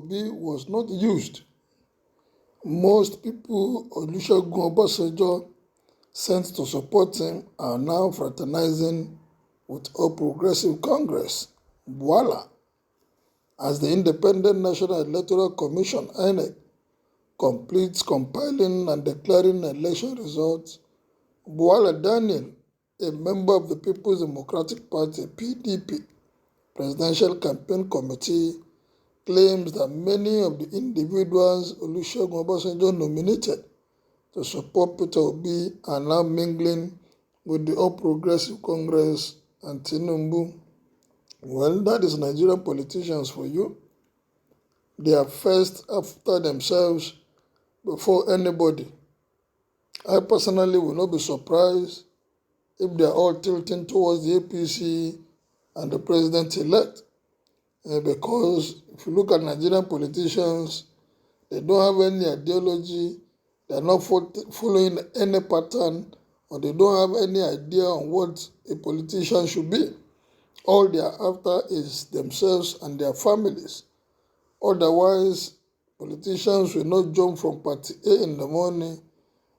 Obi was not used. Most people Olusegun Obasanjo sent to support him are now fraternizing with All Progressive Congress, Bwala, as the Independent National Electoral Commission, INEC, completes compiling and declaring election results. Bwala Daniel, a member of the People's Democratic Party, PDP, Presidential Campaign Committee, claims that many of the individuals Olusegun Obasanjo nominated to support Peter Obi are now mingling with the All Progressive Congress and Tinubu. Well, that is Nigerian politicians for you. They are first after themselves before anybody. I personally will not be surprised if they are all tilting towards the APC and the president-elect. Because if you look at Nigerian politicians, they don't have any ideology, they are not following any pattern, or they don't have any idea on what a politician should be. All they are after is themselves and their families. Otherwise, politicians will not jump from party A in the morning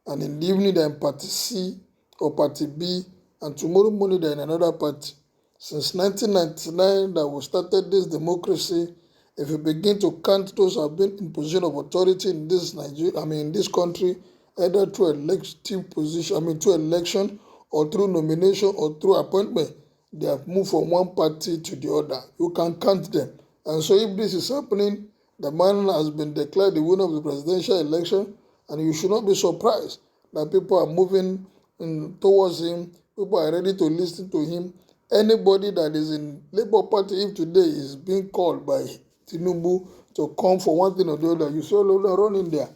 and in the evening they're in party C or party B, and tomorrow morning they're in another party. Since 1999 that we started this democracy, if you begin to count those who have been in position of authority in this in this country, either through elective position, through election or through nomination or through appointment, they have moved from one party to the other. You can count them. And so if this is happening, the man has been declared the winner of the presidential election, and you should not be surprised that people are moving towards him. People are ready to listen to him. Anybody that is in Labour Party, if today is being called by Tinubu to come for one thing or the other, you see all of them running there.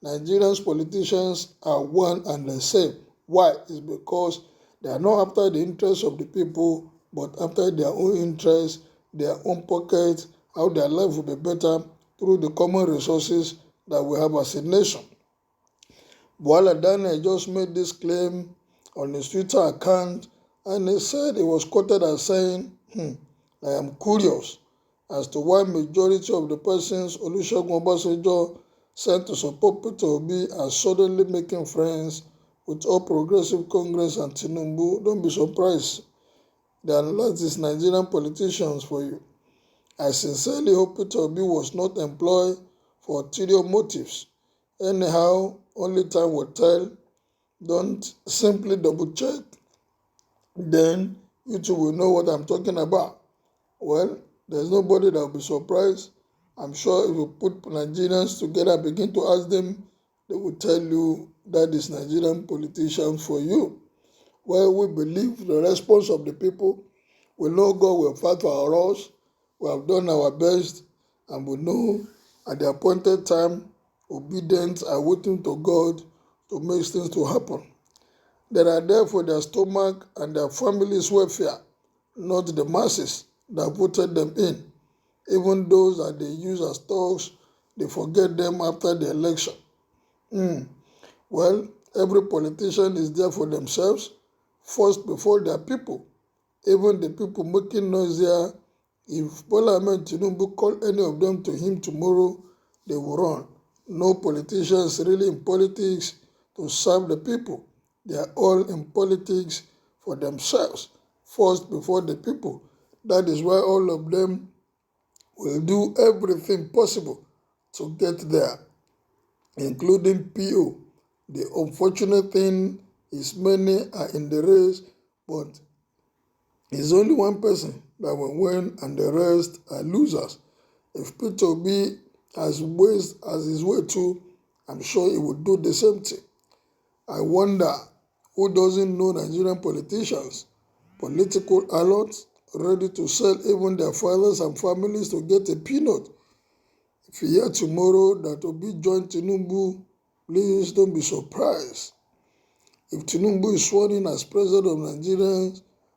Nigerians politicians are one and the same. Why? It's because they are not after the interests of the people, but after their own interests, their own pockets, how their life will be better through the common resources that we have as a nation. Bwala Daniel just made this claim on his Twitter account, and he said he was quoted as saying, I am curious as to why majority of the persons Olusegun Obasanjo sent to support Peter Obi are suddenly making friends with All Progressive Congress and Tinubu. Don't be surprised. That is Nigerian politicians for you. I sincerely hope Peter Obi was not employed for ulterior motives. Anyhow, only time will tell. Don't simply double check. Then you two will know what I'm talking about. Well, there's nobody that will be surprised. I'm sure if you put Nigerians together and begin to ask them, they will tell you that is Nigerian politicians for you. Well, we believe the response of the people. We know God will fight for our cause. We have done our best, and we know at the appointed time, obedience are waiting to God to make things to happen. They are there for their stomach and their family's welfare, not the masses that voted them in. Even those that they use as thugs, they forget them after the election. Well, every politician is there for themselves, first before their people. Even the people making noise here, if Bola Ahmed Tinubu call any of them to him tomorrow, they will run. No politicians really in politics to serve the people. They are all in politics for themselves, first before the people. That is why all of them will do everything possible to get there, including PO. The unfortunate thing is many are in the race, but it's only one person that will win and the rest are losers. If Peter Obi has his way too, I'm sure he will do the same thing. I wonder who doesn't know Nigerian politicians, political alerts, ready to sell even their fathers and families to get a peanut. If you hear tomorrow that Obi joined Tinubu, please don't be surprised. If Tinubu is sworn in as president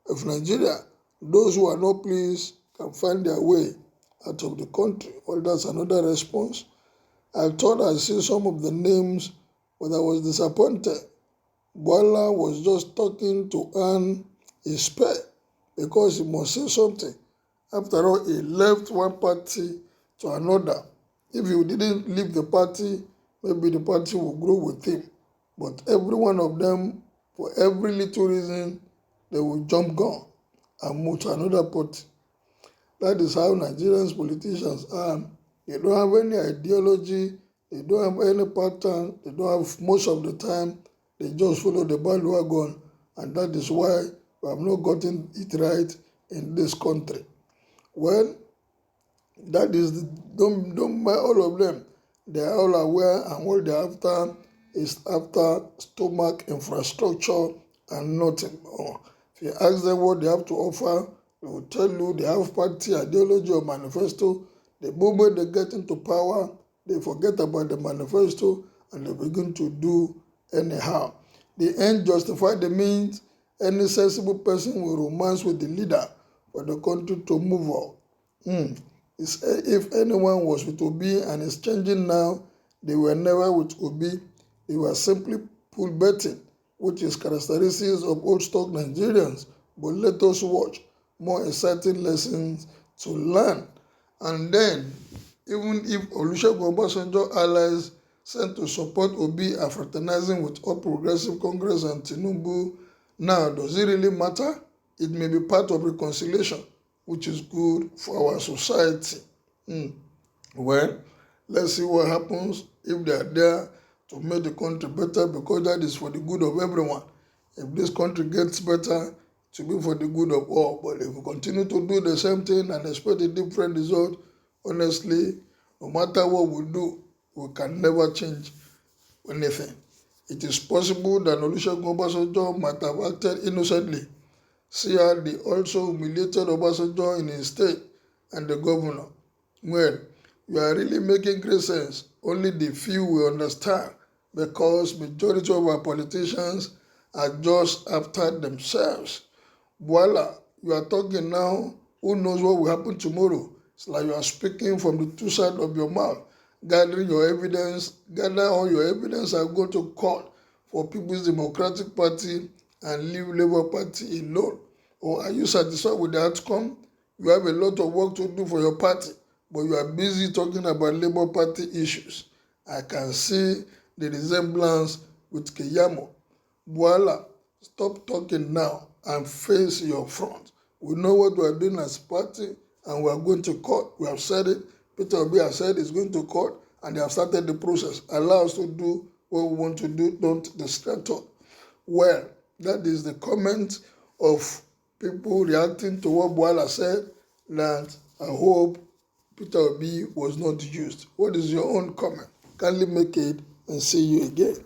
of Nigeria, those who are not pleased can find their way out of the country. Well, that's another response. I thought I see some of the names, but I was disappointed. Bwala was just talking to earn his pay because he must say something. After all, he left one party to another. If he didn't leave the party, maybe the party will grow with him. But every one of them, for every little reason, they will jump gun and move to another party. That is how Nigerians politicians are. They don't have any ideology, they don't have any pattern, they don't have most of the time, they just follow the bandwagon, and that is why we have not gotten it right in this country. Well, that is don't buy all of them. They are all aware, and what they're after is after stomach infrastructure and nothing more. If you ask them what they have to offer, they will tell you they have party ideology or manifesto. The moment they get into power, they forget about the manifesto and they begin to do anyhow. The end justify the means. Any sensible person will romance with the leader for the country to move on. If anyone was with Obi and is changing now, they were never with Obi. They were simply pool betting, which is characteristics of old stock Nigerians. But let us watch more exciting lessons to learn. And then, even if Olusegun Obasanjo allies sent to support Obi are fraternizing with All Progressive Congress and Tinubu, now does it really matter? It may be part of reconciliation, which is good for our society. Well, let's see what happens if they are there to make the country better, because that is for the good of everyone. If this country gets better, it will be for the good of all. But if we continue to do the same thing and expect a different result, honestly, no matter what we do, we can never change anything. It is possible that Olusegun Obasanjo might have acted innocently. See how they also humiliated Obasanjo in his state and the governor. Well, you are really making great sense. Only the few will understand, because majority of our politicians are just after themselves. Bwala, you are talking now. Who knows what will happen tomorrow? It's like you are speaking from the two sides of your mouth, gathering your evidence, gather all your evidence and go to court for People's Democratic Party and leave Labour Party alone. Or are you satisfied with the outcome? You have a lot of work to do for your party, but you are busy talking about Labour Party issues. I can see the resemblance with Keyamo. Bwala, stop talking now and face your front. We know what we are doing as a party, and we are going to court. We have said it. Peter Obi has said he's going to court, and they have started the process. Allow us to do what we want to do. Don't distract us. Well, that is the comment of people reacting to what Bwala said, that I hope Peter Obi was not used. What is your own comment? Kindly make it, and see you again.